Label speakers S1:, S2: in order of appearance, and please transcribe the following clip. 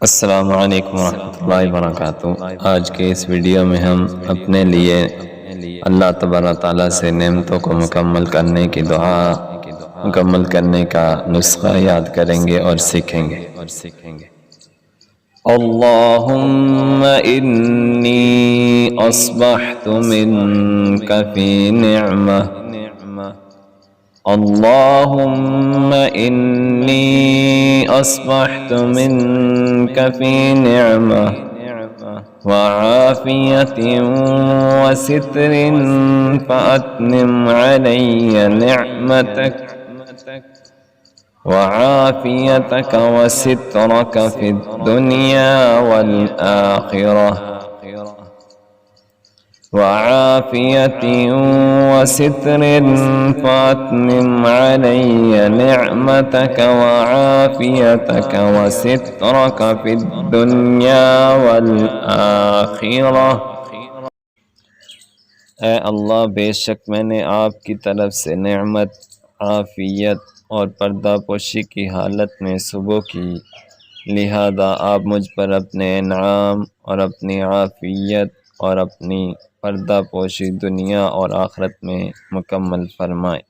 S1: अस्सलामु अलैकुम वरहमतुल्लाहि वबरकातुहू। आज के इस वीडियो में हम अपने लिए अल्लाह तबारक तआला से नेमतों को मुकम्मल करने की दुआ मुकम्मल करने का नुस्खा याद करेंगे और सीखेंगे। अल्लाहुम्मा इन्नी अस्बहतु मिनका फी निअमह अल्लाहुम्मा इन्नी अस्बहतु मिनका फी निअमह व आफियतिन व सित्रिन फअत्मिम अलैया निअमतक व आफियतक व सित्रक फिद दुनिया वल आखिरह वआफियतिन वसित्रिन फात्मिम अलैया निअमतक वआफियतक वसित्रक फिद दुनिया वल आखिरह। ऐ अल्लाह, बेशक मैंने आपकी तरफ से नेमत, आफियत और पर्दापोशी की हालत में सुबह की, लिहाजा आप मुझ पर अपने इनाम और अपनी आफियत और अपनी पर्दापोशी दुनिया और आखिरत में मुकम्मल फरमाएँ।